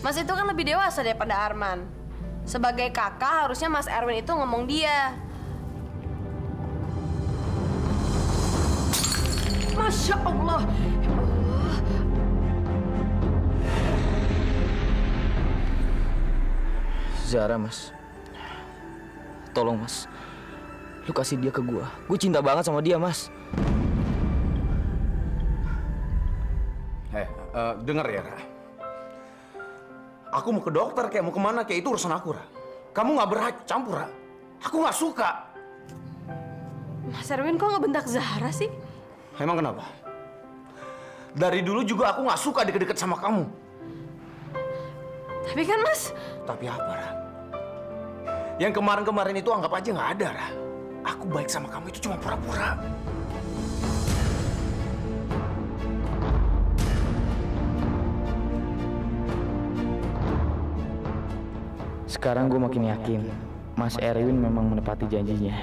Mas itu kan lebih dewasa daripada Arman. Sebagai kakak, harusnya Mas Erwin itu ngomong dia. Masya Allah. Ya Allah. Zara, Mas. Tolong, Mas. Lu kasih dia ke gua. Gue cinta banget sama dia, Mas. Dengar ya, Ra. Aku mau ke dokter, kayak mau kemana, kayak itu urusan aku, Ra. Kamu nggak berhak campur, Ra. Aku nggak suka. Mas Erwin kok ngebentak Zahra sih? Emang kenapa? Dari dulu juga aku nggak suka deket-deket sama kamu. Tapi kan Mas... Tapi apa, Ra? Yang kemarin-kemarin itu anggap aja nggak ada, Ra. Aku baik sama kamu itu cuma pura-pura. Sekarang gue makin yakin Mas Erwin memang menepati janjinya.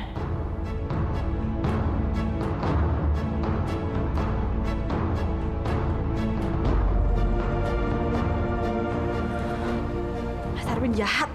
Mas Erwin jahat.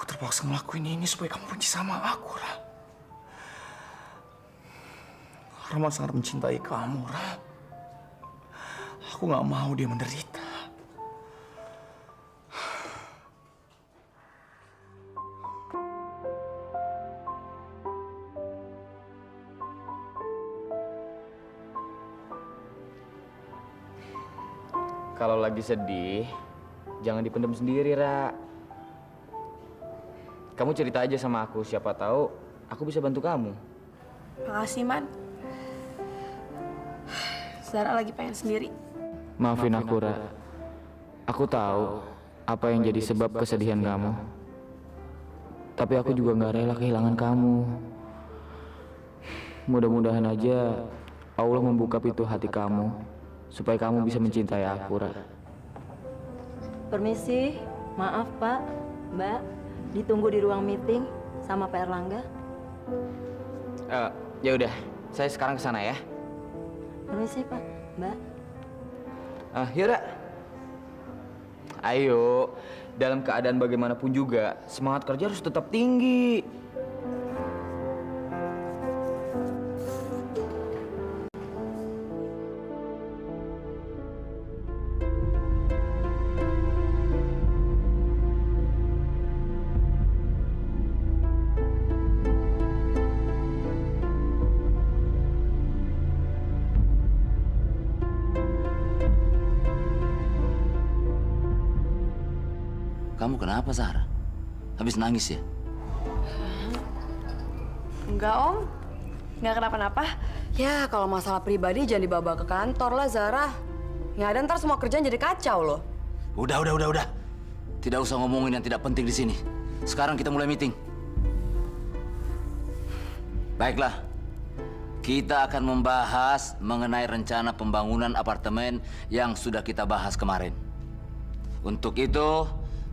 Terpaksa ngelakuin ini supaya kamu benci sama aku, Ra. Arman sangat mencintai kamu, Ra. Aku nggak mau dia menderita. Kalau lagi sedih, jangan dipendam sendiri, Ra. Kamu cerita aja sama aku, siapa tahu aku bisa bantu kamu. Makasih, Man. Zara lagi pengen sendiri. Maafin aku, Ra. Aku tahu apa yang jadi sebab kesedihan kamu. Tapi aku juga nggak rela kehilangan kamu. Mudah-mudahan aja Allah membuka pintu hati kamu supaya kamu bisa mencintai aku, Ra. Permisi, maaf Pak, Mbak, ditunggu di ruang meeting sama Pak Erlangga. Ya udah, saya sekarang ke sana ya. Permisi Pak, Mbak. Yuk, Ra. Ayo, dalam keadaan bagaimanapun juga, semangat kerja harus tetap tinggi. Kamu kenapa, Zahra? Habis nangis ya? Enggak, Om. Enggak kenapa-napa. Ya, kalau masalah pribadi jangan dibawa ke kantor lah, Zara. Ya, dan ntar semua kerjaan jadi kacau loh. Udah. Tidak usah ngomongin yang tidak penting di sini. Sekarang kita mulai meeting. Baiklah. Kita akan membahas mengenai rencana pembangunan apartemen yang sudah kita bahas kemarin. Untuk itu,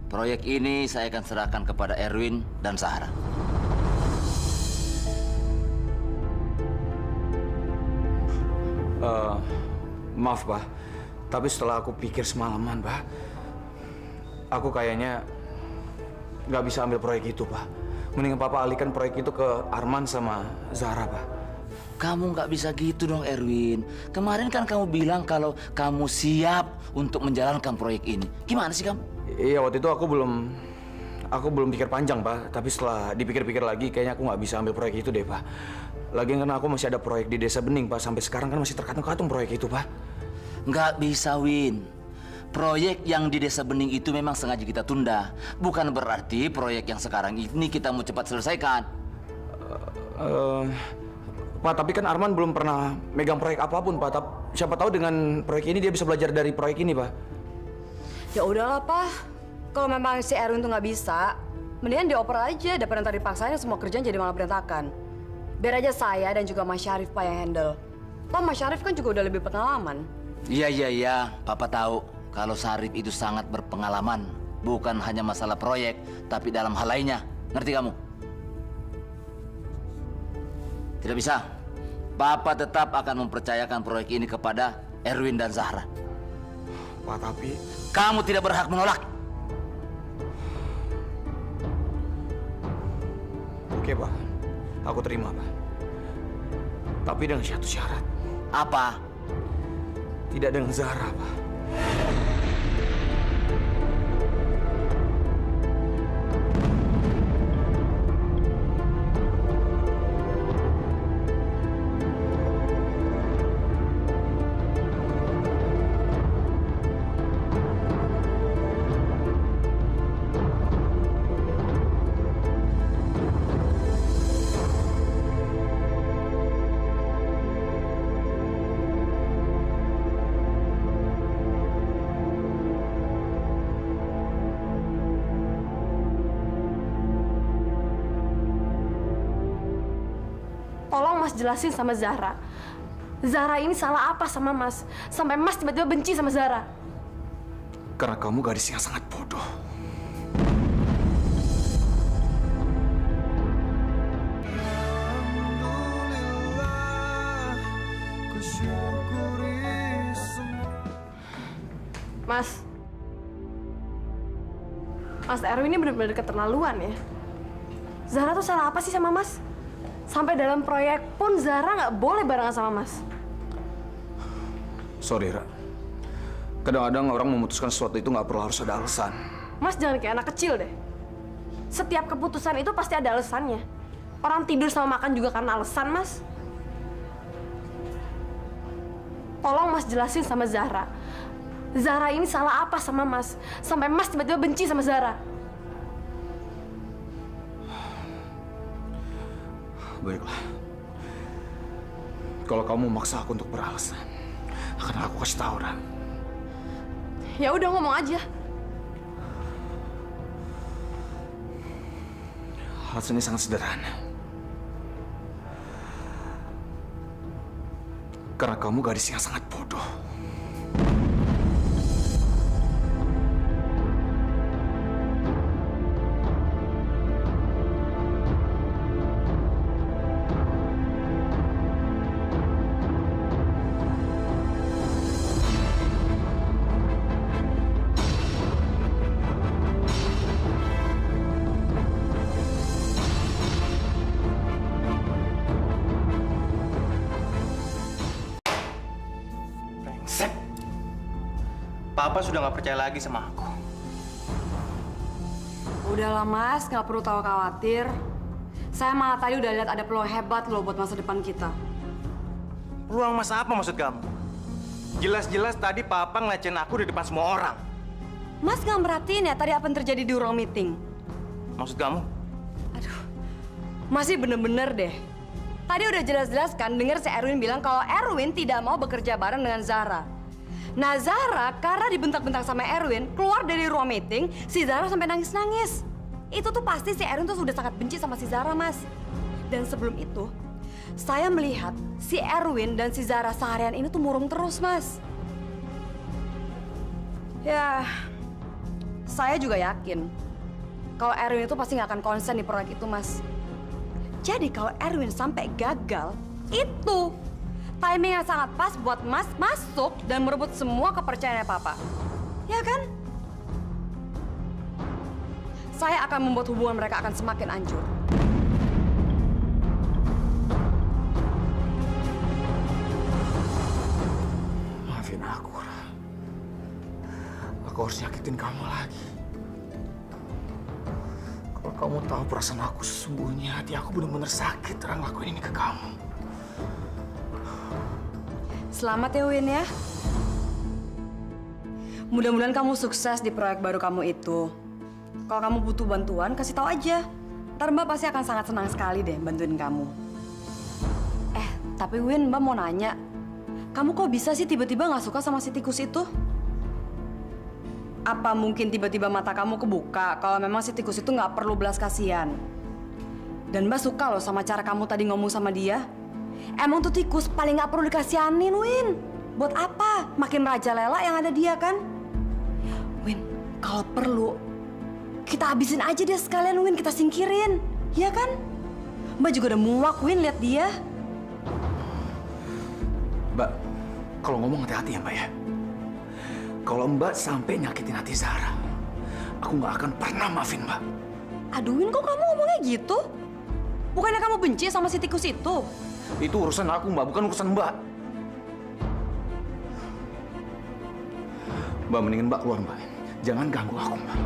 proyek ini saya akan serahkan kepada Erwin dan Zahra. Maaf, Pak. Tapi setelah aku pikir semalaman, Pak, aku kayaknya nggak bisa ambil proyek itu, Pak. Mendingan Papa alihkan proyek itu ke Arman sama Zahra, Pak. Kamu nggak bisa gitu dong, Erwin. Kemarin kan kamu bilang kalau kamu siap untuk menjalankan proyek ini. Gimana sih kamu? Iya, waktu itu aku belum pikir panjang, Pak. Tapi setelah dipikir-pikir lagi, kayaknya aku nggak bisa ambil proyek itu deh, Pak. Lagian karena aku masih ada proyek di Desa Bening, Pak. Sampai sekarang kan masih terkatung-katung proyek itu, Pak. Nggak bisa, Win. Proyek yang di Desa Bening itu memang sengaja kita tunda. Bukan berarti proyek yang sekarang ini kita mau cepat selesaikan. Pak, tapi kan Arman belum pernah megang proyek apapun, Pak. Siapa tahu dengan proyek ini dia bisa belajar dari proyek ini, Pak. Ya udahlah, Pak. Kalau memang si Erwin tuh nggak bisa, mendingan dioper aja daripada ntar dipaksain semua kerjaan jadi malah berantakan. Biar aja saya dan juga Mas Syarif, Pak, yang handle. Toh Mas Syarif kan juga udah lebih pengalaman. Iya, Papa tahu kalau Syarif itu sangat berpengalaman. Bukan hanya masalah proyek, tapi dalam hal lainnya. Ngerti kamu? Tidak bisa. Papa tetap akan mempercayakan proyek ini kepada Erwin dan Zahra. Pak, tapi... Kamu tidak berhak menolak. Oke, Pak. Aku terima, Pak. Tapi dengan satu syarat. Apa? Tidak dengan Zahra, Pak. Tolong Mas jelasin sama Zahra. Zahra ini salah apa sama Mas? Sampai Mas tiba-tiba benci sama Zahra. Karena kamu gadis yang sangat bodoh. Mas Erwin ini benar-benar keterlaluan ya. Zahra tuh salah apa sih sama Mas? Sampai dalam proyek pun Zahra nggak boleh barengan sama Mas. Sorry, Ra. Kadang-kadang orang memutuskan sesuatu itu nggak perlu harus ada alasan. Mas jangan kayak anak kecil deh. Setiap keputusan itu pasti ada alasannya. Orang tidur sama makan juga karena alasan, Mas. Tolong Mas jelasin sama Zahra. Zahra ini salah apa sama Mas? Sampai Mas tiba-tiba benci sama Zahra. Baiklah. Kalau kamu memaksa aku untuk beralasan, akan aku kasih tahu, Ra. Ya udah ngomong aja. Alasannya sangat sederhana. Karena kamu gadis yang sangat bodoh. Papa sudah nggak percaya lagi sama aku. Udahlah Mas, nggak perlu tahu khawatir. Saya malah tadi udah lihat ada peluang hebat loh buat masa depan kita. Peluang mas apa maksud kamu? Jelas-jelas tadi Papa ngelecehin aku di depan semua orang. Mas nggak merhatiin ya tadi apa yang terjadi di ruang meeting? Maksud kamu? Aduh, masih bener-bener deh. Tadi udah jelas-jelas kan denger si Erwin bilang kalau Erwin tidak mau bekerja bareng dengan Zahra. Nah Zahra karena dibentak-bentak sama Erwin keluar dari ruang meeting, si Zahra sampai nangis-nangis. Itu tuh pasti si Erwin tuh sudah sangat benci sama si Zahra, Mas. Dan sebelum itu, saya melihat si Erwin dan si Zahra seharian ini tuh murung terus, Mas. Ya, saya juga yakin kalau Erwin itu pasti nggak akan konsen di proyek itu, Mas. Jadi kalau Erwin sampai gagal, itu timing yang sangat pas buat Mas masuk dan merebut semua kepercayaannya Papa. Ya kan? Saya akan membuat hubungan mereka akan semakin hancur. Maafin aku, Ra. Aku harus nyakitin kamu lagi. Kalau kamu tahu perasaan aku sesungguhnya, hati aku benar-benar sakit Ra ngelakuin ini ke kamu. Selamat ya Win ya. Mudah-mudahan kamu sukses di proyek baru kamu itu. Kalau kamu butuh bantuan, kasih tahu aja. Ntar Mbak pasti akan sangat senang sekali deh bantuin kamu. Tapi Win, Mbak mau nanya, kamu kok bisa sih tiba-tiba nggak suka sama si tikus itu? Apa mungkin tiba-tiba mata kamu kebuka kalau memang si tikus itu nggak perlu belas kasihan? Dan Mbak suka loh sama cara kamu tadi ngomong sama dia. Emang tuh tikus paling nggak perlu dikasihanin, Win. Buat apa? Makin merajalela yang ada dia kan? Win, kalau perlu kita habisin aja dia sekalian, Win. Kita singkirin, ya kan? Mbak juga udah muak, Win, lihat dia. Mbak, kalau ngomong hati-hati ya Mbak ya. Kalau Mbak sampai nyakitin hati Zahra, aku nggak akan pernah maafin Mbak. Aduh, Win, kok kamu ngomongnya gitu? Bukannya kamu benci sama si tikus itu? Itu urusan aku Mbak, bukan urusan Mbak. Mbak, mendingan Mbak keluar Mbak. Jangan ganggu aku Mbak.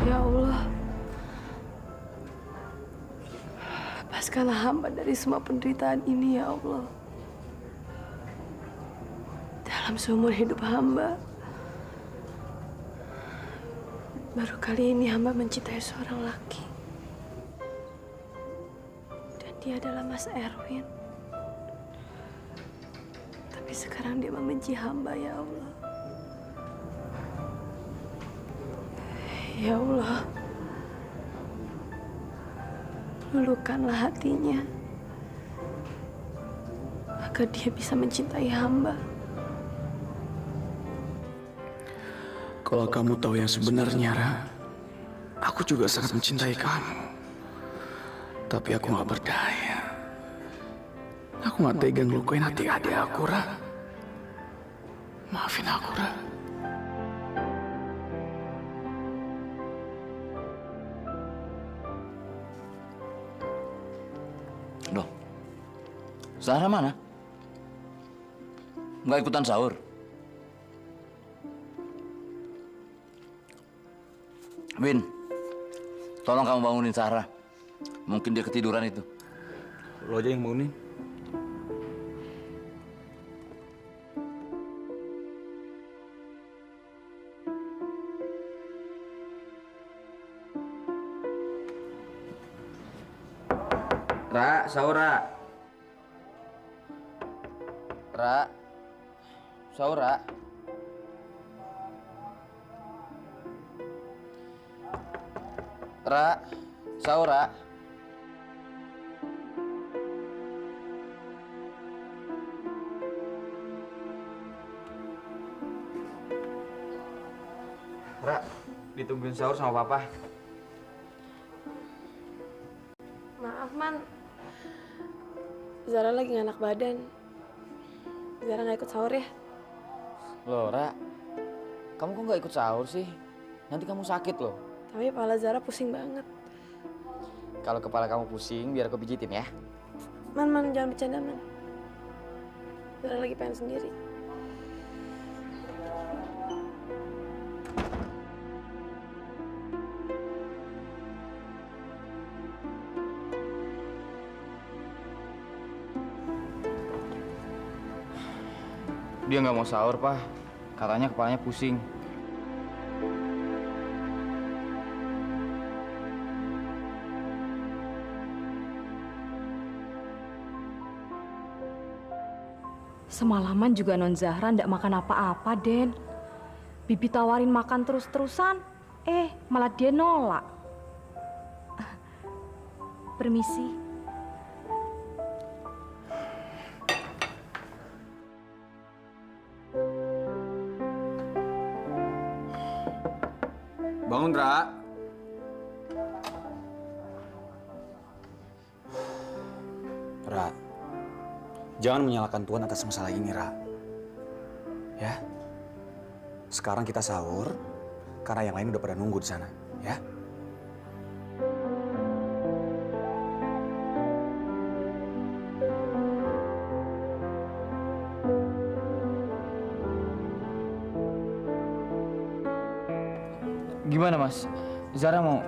Ya Allah, lepaskanlah hamba dari semua penderitaan ini ya Allah. Dalam seumur hidup hamba, baru kali ini hamba mencintai seorang laki. Dan dia adalah Mas Erwin. Tapi sekarang dia membenci hamba ya Allah. Ya Allah, luluhkanlah hatinya agar dia bisa mencintai hamba. Kalau kamu tahu yang sebenarnya, Ra, aku juga sangat mencintai kamu. Tapi aku nggak berdaya. Aku nggak tega ngelukain hati adik aku, Ra. Maafin aku, Ra. Loh, Zahra mana? Nggak ikutan sahur? Win, tolong kamu bangunin Zahra. Mungkin dia ketiduran itu. Lo aja yang bangunin. Ra, sahur, Ra. Ra. Sahur, Ra. Ra, sahur, Ra. Ra, ditungguin sahur sama Papa. Maaf, Man. Zara lagi nggak enak badan. Zara nggak ikut sahur ya? Loh, Ra. Kamu kok nggak ikut sahur sih? Nanti kamu sakit loh. Tapi kepala Zara pusing banget. Kalau kepala kamu pusing, biar aku pijitin ya. Man, jangan bercanda, Man. Zara lagi pengen sendiri. Dia nggak mau sahur, Pak. Katanya kepalanya pusing. Semalaman juga Non Zahra ndak makan apa-apa, Den. Bibi tawarin makan terus-terusan, malah dia nolak. Permisi. Bangun, Ra. Ra, jangan menyalahkan Tuhan atas masalah ini, Ra. Ya. Sekarang kita sahur, karena yang lain udah pada nunggu di sana, ya. Gimana, Mas? Zara mau?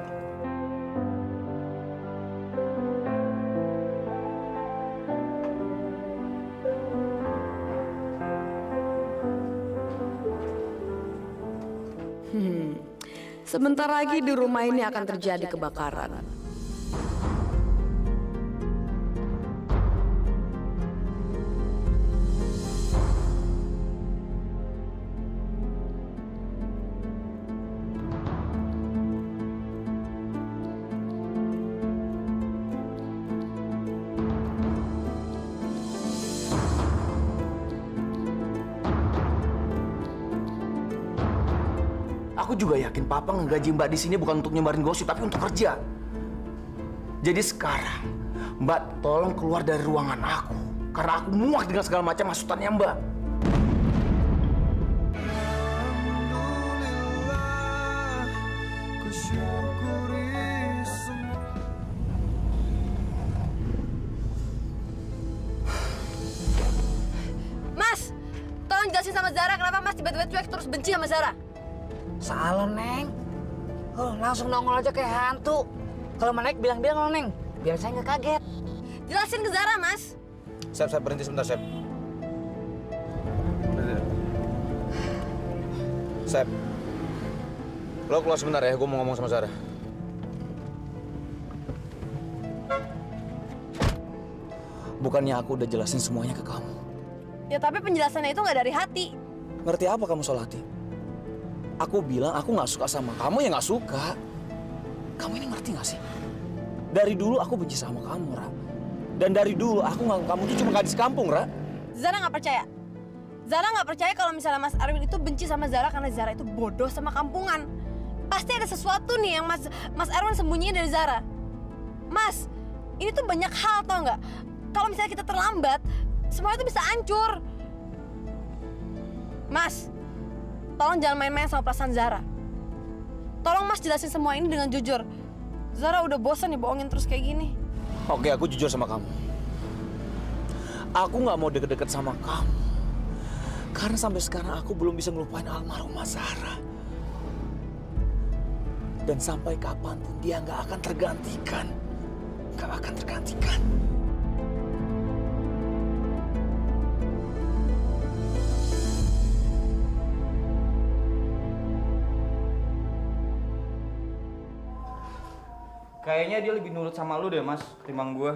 Sebentar lagi di rumah ini akan terjadi kebakaran. Aku juga yakin Papa ngegaji Mbak di sini bukan untuk nyebarin gosip, tapi untuk kerja. Jadi sekarang, Mbak tolong keluar dari ruangan aku. Karena aku muak dengan segala macam hasutannya Mbak. Mas, tolong jelasin sama Zara kenapa Mas tiba-tiba cuek terus benci sama Zara. Salah, Neng. Langsung nongol aja kayak hantu. Kalau Manek bilang-bilang lo, Neng. Biar saya nggak kaget. Jelasin ke Zara, Mas. Sep, berhenti sebentar, Sep. Sep, lo keluar sebentar ya, gue mau ngomong sama Zara. Bukannya aku udah jelasin semuanya ke kamu? Ya tapi penjelasannya itu nggak dari hati. Ngerti apa kamu soal hati? Aku bilang aku nggak suka sama kamu, ya nggak suka. Kamu ini ngerti nggak sih? Dari dulu aku benci sama kamu, Ra. Dan dari dulu aku nganggap kamu tuh cuma gadis kampung, Ra. Zara nggak percaya. Zara nggak percaya kalau misalnya Mas Erwin itu benci sama Zara karena Zara itu bodoh sama kampungan. Pasti ada sesuatu nih yang Mas Erwin sembunyiin dari Zara. Mas, ini tuh banyak hal, tau nggak? Kalau misalnya kita terlambat, semua itu bisa hancur. Mas, tolong jangan main-main sama perasaan Zara. Tolong Mas jelasin semua ini dengan jujur. Zara udah bosan dibohongin terus kayak gini. Oke, aku jujur sama kamu. Aku nggak mau deket-deket sama kamu. Karena sampai sekarang aku belum bisa ngelupain almarhumah Zara. Dan sampai kapanpun dia nggak akan tergantikan. Nggak akan tergantikan. Kayaknya dia lebih nurut sama lu deh, Mas, ketimbang gue.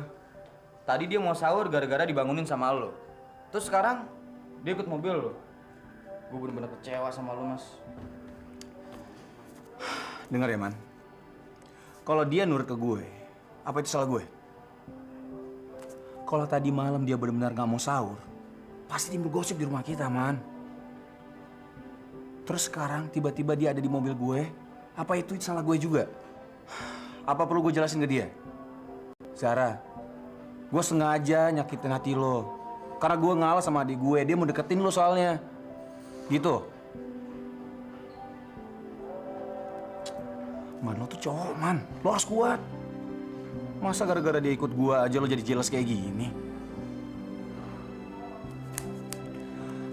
Tadi dia mau sahur gara-gara dibangunin sama lu. Terus sekarang dia ikut mobil lu. Gue bener-bener kecewa sama lu, Mas. Dengar ya, Man. Kalau dia nurut ke gue, apa itu salah gue? Kalau tadi malam dia benar-benar nggak mau sahur, pasti timbul gosip di rumah kita, Man. Terus sekarang tiba-tiba dia ada di mobil gue, apa itu salah gue juga? Apa perlu gue jelasin ke dia? Zara, gue sengaja nyakitin hati lo. Karena gue ngalah sama adik gue, dia mau deketin lo soalnya. Gitu. Man, lo tuh cowok, Man. Lo harus kuat. Masa gara-gara dia ikut gue aja lo jadi jelas kayak gini?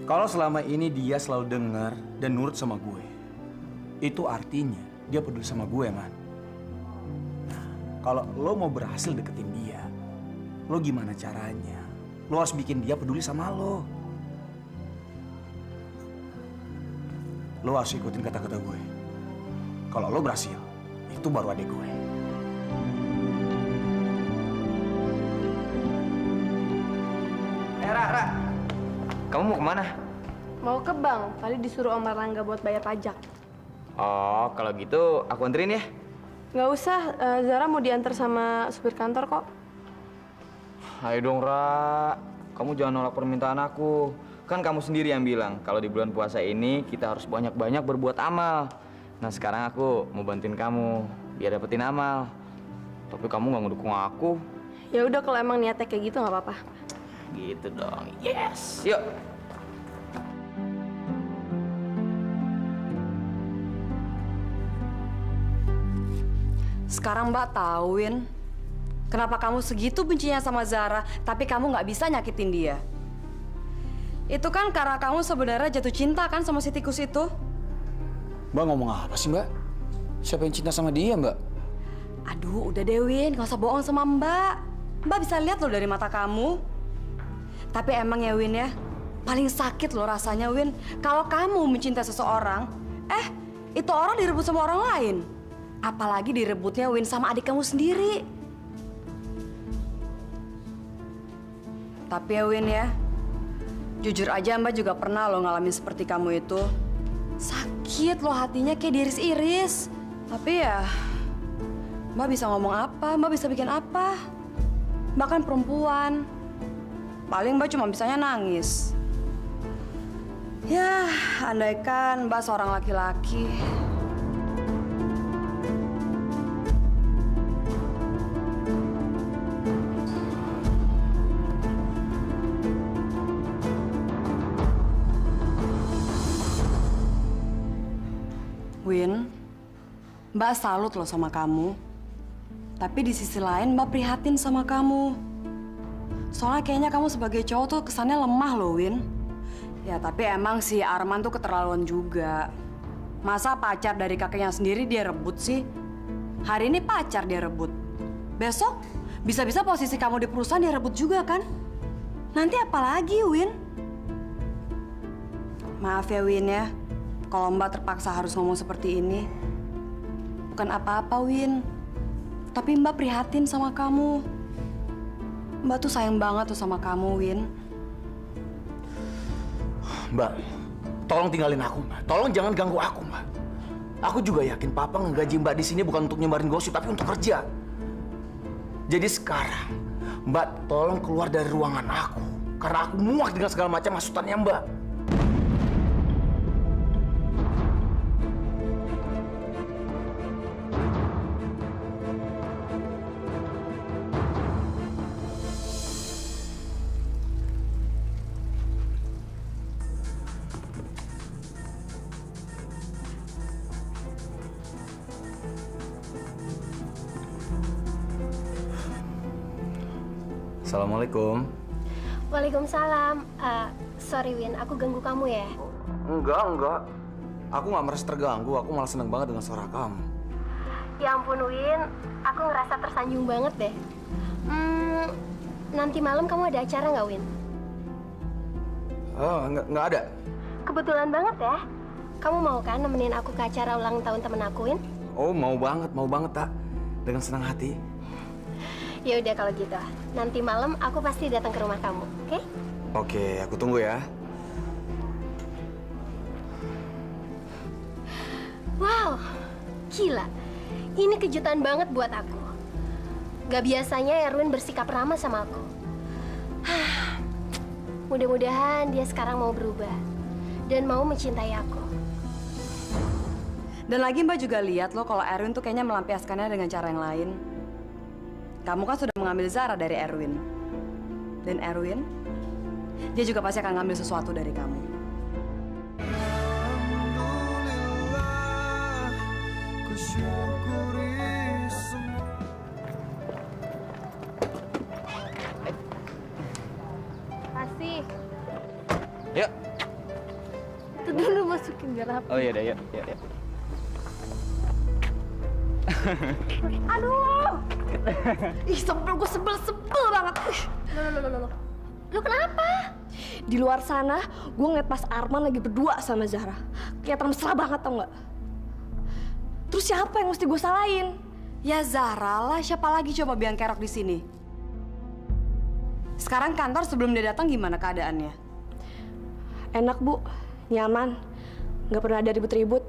Kalau selama ini dia selalu dengar dan nurut sama gue, itu artinya dia peduli sama gue, Man. Kalau lo mau berhasil deketin dia, lo gimana caranya? Lo harus bikin dia peduli sama lo. Lo harus ikutin kata-kata gue. Kalau lo berhasil, itu baru adik gue. Ra, kamu mau kemana? Mau ke bank, tadi disuruh Om Erlangga buat bayar pajak. Oh, kalau gitu aku anterin ya. Nggak usah, Zara mau diantar sama supir kantor kok. Ayo dong, Ra. Kamu jangan nolak permintaan aku. Kan kamu sendiri yang bilang kalau di bulan puasa ini kita harus banyak-banyak berbuat amal. Nah, sekarang aku mau bantuin kamu biar dapetin amal. Tapi kamu nggak ngedukung aku. Ya udah kalau emang niatnya kayak gitu nggak apa-apa. Gitu dong. Yes. Yuk. Sekarang Mbak tahuin kenapa kamu segitu bencinya sama Zara, tapi kamu nggak bisa nyakitin dia. Itu kan karena kamu sebenarnya jatuh cinta kan sama si tikus itu. Mbak ngomong apa sih, Mbak? Siapa yang cinta sama dia, Mbak? Aduh, udah Dewin, nggak usah bohong sama Mbak. Mbak bisa lihat loh dari mata kamu. Tapi emang ya Win ya, paling sakit loh rasanya Win, kalau kamu mencintai seseorang, Itu orang direbut sama orang lain. Apalagi direbutnya Win sama adik kamu sendiri. Tapi ya Win ya, jujur aja Mbak juga pernah loh ngalamin seperti kamu itu. Sakit loh hatinya kayak diiris-iris. Tapi ya, Mbak bisa ngomong apa, Mbak bisa bikin apa. Mbak kan perempuan. Paling Mbak cuma bisanya nangis. Ya, andaikan Mbak seorang laki-laki. Win, Mbak salut loh sama kamu. Tapi di sisi lain Mbak prihatin sama kamu. Soalnya kayaknya kamu sebagai cowok tuh kesannya lemah loh, Win. Ya tapi emang si Arman tuh keterlaluan juga. Masa pacar dari kakeknya sendiri dia rebut sih? Hari ini pacar dia rebut. Besok bisa-bisa posisi kamu di perusahaan dia rebut juga kan? Nanti apa lagi, Win? Maaf ya, Win ya. Kalau Mbak terpaksa harus ngomong seperti ini. Bukan apa-apa, Win. Tapi Mbak prihatin sama kamu. Mbak tuh sayang banget tuh sama kamu, Win. Mbak, tolong tinggalin aku, Mbak. Tolong jangan ganggu aku, Mbak. Aku juga yakin Papa ngegaji Mbak di sini bukan untuk nyebarin gosip, tapi untuk kerja. Jadi sekarang, Mbak tolong keluar dari ruangan aku. Karena aku muak dengan segala macam masukannya Mbak. Assalamualaikum. Waalaikumsalam. Sorry Win, aku ganggu kamu ya? Enggak. Aku nggak merasa terganggu. Aku malah seneng banget dengan suara kamu. Ya ampun Win, aku ngerasa tersanjung banget deh. Nanti malam kamu ada acara nggak Win? Oh, nggak ada. Kebetulan banget ya. Kamu mau kan nemenin aku ke acara ulang tahun temen aku Win? Oh, mau banget, Tak. Dengan senang hati. Ya udah kalau gitu. Nanti malam aku pasti datang ke rumah kamu, oke? Oke, aku tunggu ya. Wow, gila. Ini kejutan banget buat aku. Gak biasanya Erwin bersikap ramah sama aku. Mudah-mudahan dia sekarang mau berubah dan mau mencintai aku. Dan lagi Mbak juga lihat loh kalau Erwin tuh kayaknya melampiaskannya dengan cara yang lain. Kamu kan sudah mengambil Zara dari Erwin. Dan Erwin, dia juga pasti akan ngambil sesuatu dari kamu. Kasih. Yuk. Itu dulu masukin biar Oh iya deh, yuk. Aduh. Ih, gue sebel banget. Loh. Lu kenapa? Di luar sana, gue ngeliat pas Arman lagi berdua sama Zahra. Kelihatan mesra banget tau nggak? Terus siapa yang mesti gue salahin? Ya Zahra lah, siapa lagi coba biang kerok di sini? Sekarang kantor sebelum dia datang gimana keadaannya? Enak Bu, nyaman, nggak pernah ada ribut-ribut.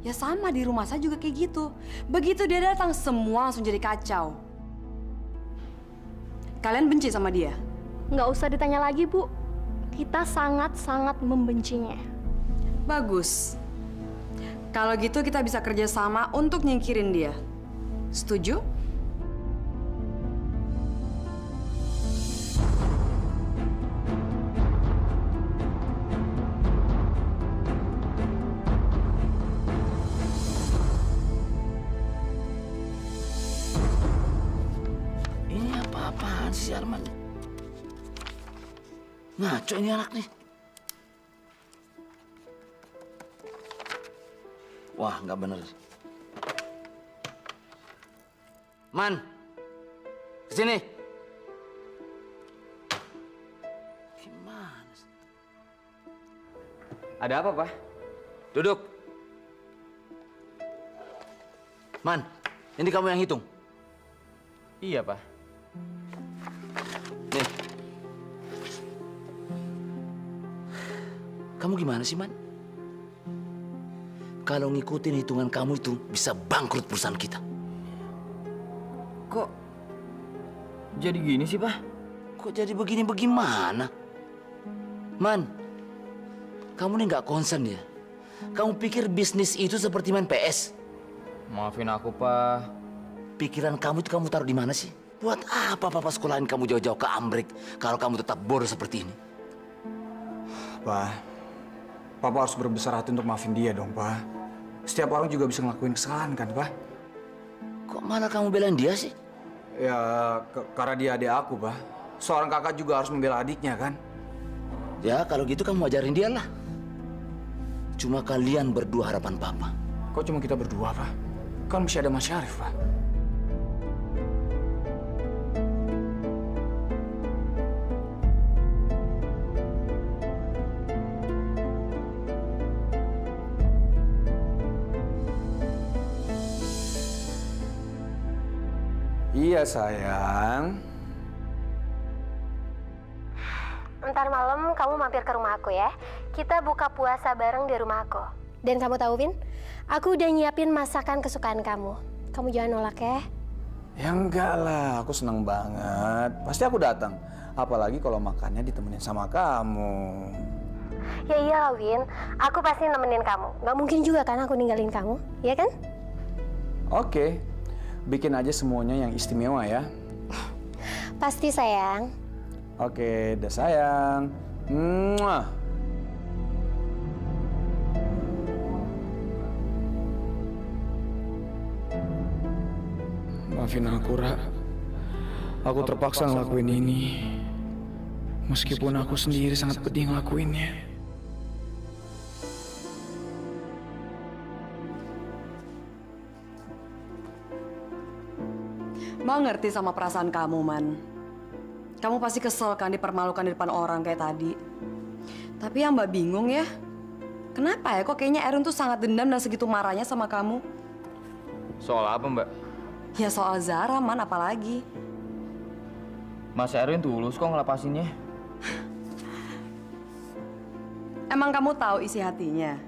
Ya sama di rumah saya juga kayak gitu. Begitu dia datang semua langsung jadi kacau. Kalian benci sama dia? Nggak usah ditanya lagi Bu, kita sangat-sangat membencinya. Bagus. Kalau gitu kita bisa kerja sama untuk nyingkirin dia. Setuju? Ini apa-apaan sih Arman? Ngaco ini anak nih. Wah, nggak bener. Man, kesini. Gimana sih? Ada apa, Pak? Duduk. Man, ini kamu yang hitung. Iya, Pak. Nih. Kamu gimana sih, Man? Kalau ngikutin hitungan kamu itu bisa bangkrut perusahaan kita. Kok jadi gini sih, Pak? Kok jadi begini bagaimana? Man, kamu nih nggak concern ya? Kamu pikir bisnis itu seperti main PS? Maafin aku, Pak. Pikiran kamu itu kamu taruh di mana sih? Buat apa papa sekolahin kamu jauh-jauh ke Amrik kalau kamu tetap bodoh seperti ini? Pak, Papa harus berbesar hati untuk maafin dia dong, Pak. Setiap orang juga bisa ngelakuin kesalahan kan, Pak? Kok malah kamu belain dia sih? Ya, karena dia adik aku, Pak. Seorang kakak juga harus membela adiknya, kan? Ya, kalau gitu kamu ajarin dia lah. Cuma kalian berdua harapan papa. Kok cuma kita berdua, Pak? Kan masih ada Mas Syarif, Pak. Iya, sayang. Ntar malam kamu mampir ke rumah aku ya. Kita buka puasa bareng di rumah aku. Dan kamu tahu, Vin? Aku udah nyiapin masakan kesukaan kamu. Kamu jangan nolak ya. Ya enggak lah, aku seneng banget. Pasti aku datang. Apalagi kalau makannya ditemenin sama kamu. Ya iyalah, Win. Aku pasti nemenin kamu. Gak mungkin juga kan aku ninggalin kamu, ya kan? Oke. Bikin aja semuanya yang istimewa ya. Pasti, sayang. Oke, dah sayang. Muah. Maafin aku, Ra. Aku terpaksa ngelakuin ini. Meskipun aku sendiri sangat pedih ngelakuinnya. Mbak ngerti sama perasaan kamu, Man. Kamu pasti kesel kan dipermalukan di depan orang kayak tadi. Tapi yang Mbak bingung ya, kenapa ya kok kayaknya Erwin tuh sangat dendam dan segitu marahnya sama kamu? Soal apa, Mbak? Ya soal Zara, Man, apalagi. Mas Erwin tulus kok ngelepasinnya. Emang kamu tahu isi hatinya?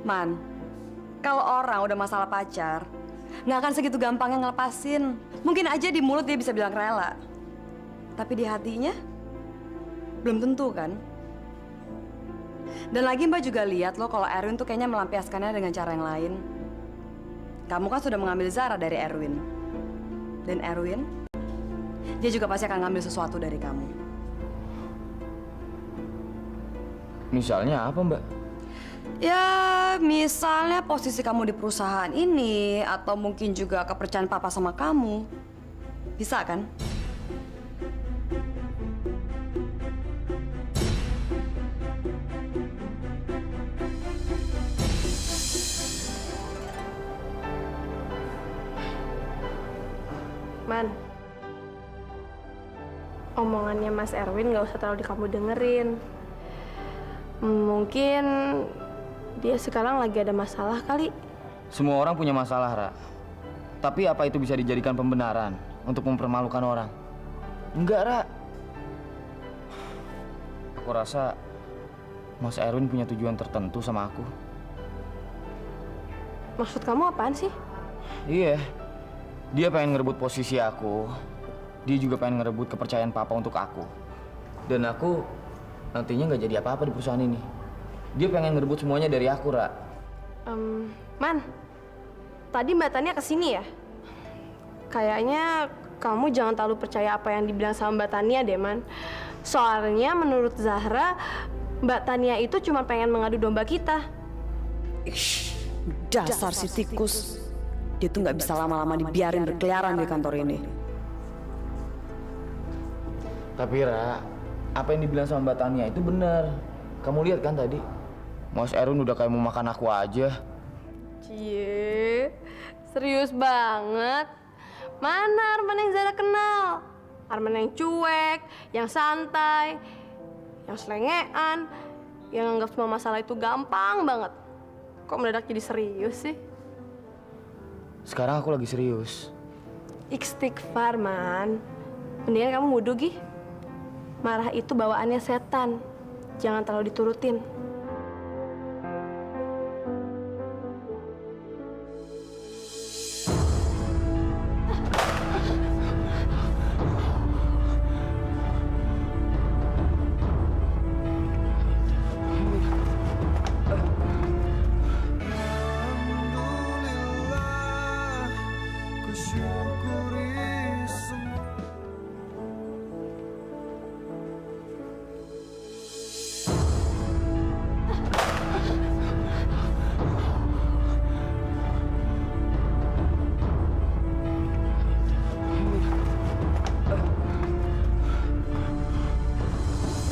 Man, kalau orang udah masalah pacar, nggak akan segitu gampangnya ngelepasin. Mungkin aja di mulut dia bisa bilang rela. Tapi di hatinya, belum tentu kan? Dan lagi Mbak juga lihat loh kalau Erwin tuh kayaknya melampiaskannya dengan cara yang lain. Kamu kan sudah mengambil Zara dari Erwin. Dan Erwin, dia juga pasti akan ngambil sesuatu dari kamu. Misalnya apa, Mbak? Ya, misalnya posisi kamu di perusahaan ini, atau mungkin juga kepercayaan papa sama kamu. Bisa kan? Man, omongannya Mas Erwin nggak usah terlalu kamu dengerin. Mungkin dia sekarang lagi ada masalah kali. Semua orang punya masalah, Ra. Tapi apa itu bisa dijadikan pembenaran untuk mempermalukan orang? Enggak, Ra. Aku rasa Mas Erwin punya tujuan tertentu sama aku. Maksud kamu apaan sih? Iya. Dia pengen ngerebut posisi aku. Dia juga pengen ngerebut kepercayaan Papa untuk aku. Dan aku nantinya nggak jadi apa-apa di perusahaan ini. Dia pengen ngerebut semuanya dari aku, Ra. Man, tadi Mbak Tania kesini ya? Kayaknya kamu jangan terlalu percaya apa yang dibilang sama Mbak Tania deh, Man. Soalnya menurut Zahra, Mbak Tania itu cuma pengen mengadu domba kita. Ish, dasar si tikus. Dia tuh nggak bisa lama-lama dibiarin berkeliaran di kantor ini. Tapi, Ra, apa yang dibilang sama Mbak Tania itu benar. Kamu lihat kan tadi? Mas Erwin udah kayak mau makan aku aja. Cie, serius banget. Mana Arman yang Zara kenal? Arman yang cuek, yang santai, yang selengean, yang anggap semua masalah itu gampang banget. Kok mendadak jadi serius sih? Sekarang aku lagi serius. Istighfar, Man. Mendingan kamu wudhu, Gi. Marah itu bawaannya setan. Jangan terlalu diturutin.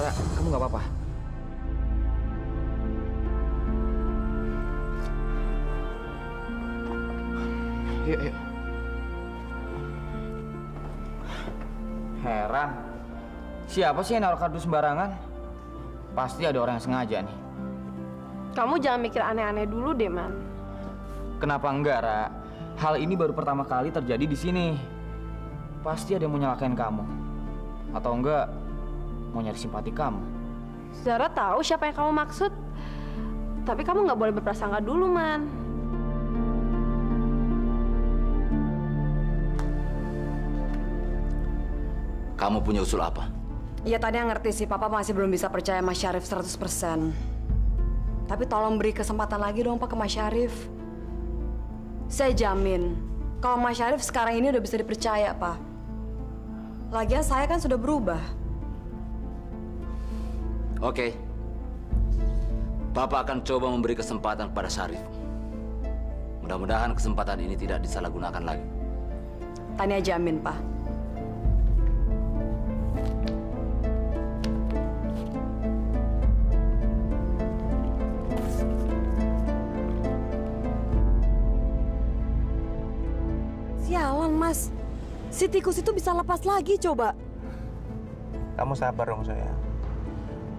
Ra, kamu nggak apa-apa? Yuk, yuk. Heran. Siapa sih yang naruh kardus sembarangan? Pasti ada orang yang sengaja nih. Kamu jangan mikir aneh-aneh dulu deh, Man. Kenapa enggak, Ra? Hal ini baru pertama kali terjadi di sini. Pasti ada yang mau nyalakain kamu. Atau enggak, mau nyari simpati kamu. Zara tahu siapa yang kamu maksud. Tapi kamu nggak boleh berprasangka dulu, Man. Kamu punya usul apa? Iya tadi yang ngerti sih, Papa masih belum bisa percaya Mas Syarif 100%. Tapi tolong beri kesempatan lagi dong Pak ke Mas Syarif. Saya jamin, kalau Mas Syarif sekarang ini udah bisa dipercaya, Pak. Lagian saya kan sudah berubah. Oke. Papa akan coba memberi kesempatan kepada Syarif. Mudah-mudahan kesempatan ini tidak disalahgunakan lagi. Tania jamin, Pak. Sialan, Mas. Si tikus itu bisa lepas lagi, coba. Kamu sabar dong, sayang.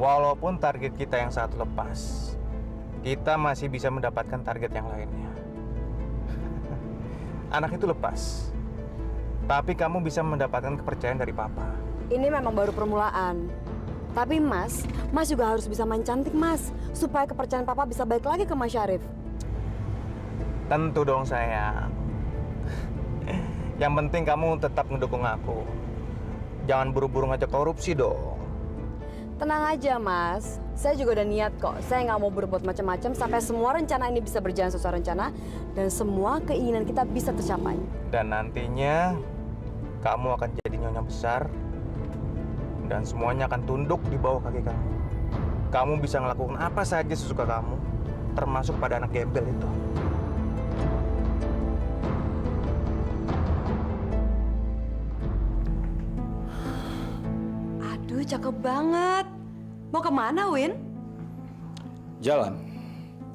Walaupun target kita yang satu lepas, kita masih bisa mendapatkan target yang lainnya. Anak itu lepas, tapi kamu bisa mendapatkan kepercayaan dari Papa. Ini memang baru permulaan. Tapi Mas juga harus bisa main cantik, Mas. Supaya kepercayaan Papa bisa balik lagi ke Mas Syarif. Tentu dong, sayang. Yang penting kamu tetap ngedukung aku. Jangan buru-buru ngajak korupsi dong. Tenang aja, Mas. Saya juga udah niat kok. Saya nggak mau berbuat macam-macam sampai semua rencana ini bisa berjalan sesuai rencana dan semua keinginan kita bisa tercapai. Dan nantinya kamu akan jadi nyonya besar dan semuanya akan tunduk di bawah kaki kamu. Kamu bisa ngelakukan apa saja sesuka kamu, termasuk pada anak gembel itu. Aduh, cakep banget. Mau kemana, Win? Jalan.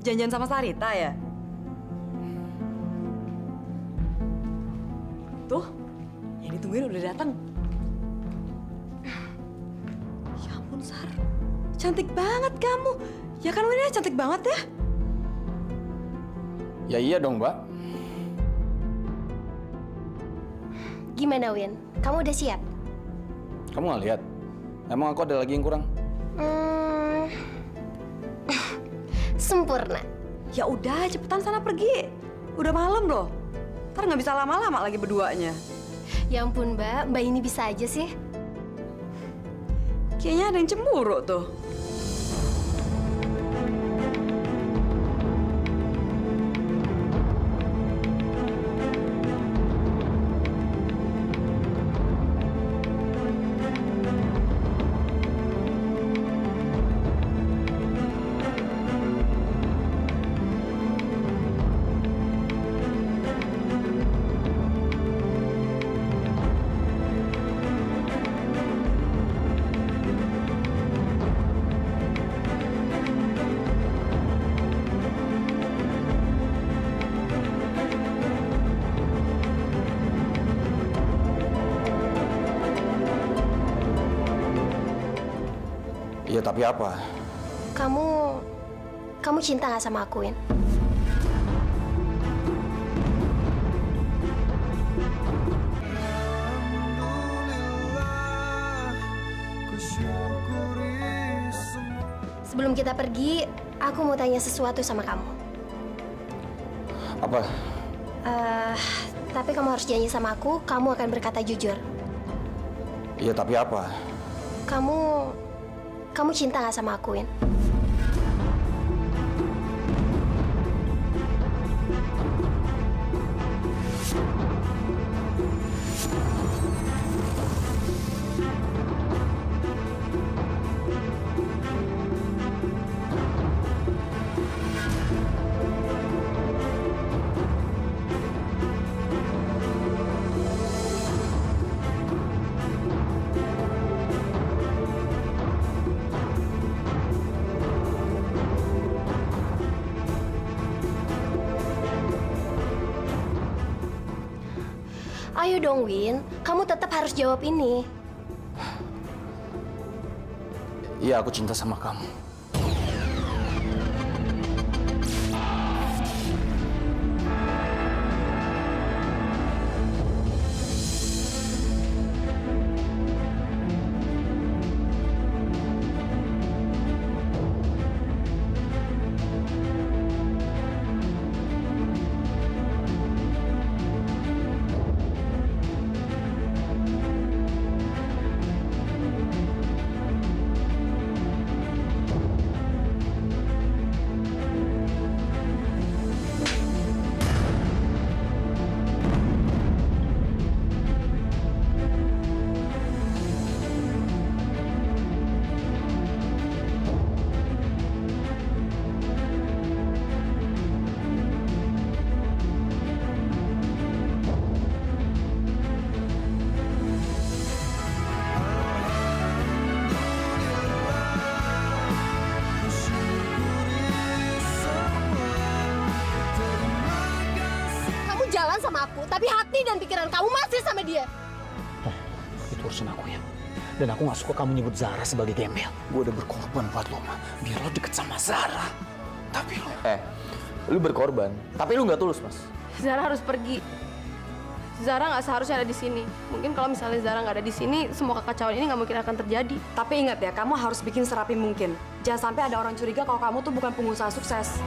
Janjian sama Sarita ya? Tuh, yang ditungguin udah datang. Ya ampun, Sar. Cantik banget kamu. Ya kan, Win, ya? Cantik banget ya? Ya iya dong, Mbak. Gimana, Win? Kamu udah siap? Kamu nggak lihat? Emang aku ada lagi yang kurang? Sempurna. Ya udah, cepetan sana pergi. Udah malam loh. Ntar nggak bisa lama-lama lagi berduanya. Ya ampun, Mbak ini bisa aja sih. Kayaknya ada yang cemburu tuh. Iya, tapi apa? Kamu cinta nggak sama aku, Win? Sebelum kita pergi, aku mau tanya sesuatu sama kamu. Apa? Tapi kamu harus janji sama aku, kamu akan berkata jujur. Iya, tapi apa? Kamu cinta nggak sama aku, Win? Ayo dong, Win. Kamu tetap harus jawab ini. Iya, aku cinta sama kamu. Jalan sama aku, tapi hati dan pikiran kamu masih sama dia. Itu urusan aku ya. Dan aku gak suka kamu nyebut Zara sebagai gembel. Gue udah berkorban buat lo, Ma. Biar lo deket sama Zara. Tapi lo... Lu berkorban, tapi lu nggak tulus, Mas. Zara harus pergi. Zara nggak seharusnya ada di sini. Mungkin kalau misalnya Zara nggak ada di sini, semua kekacauan ini nggak mungkin akan terjadi. Tapi ingat ya, kamu harus bikin serapi mungkin. Jangan sampai ada orang curiga kalau kamu tuh bukan pengusaha sukses.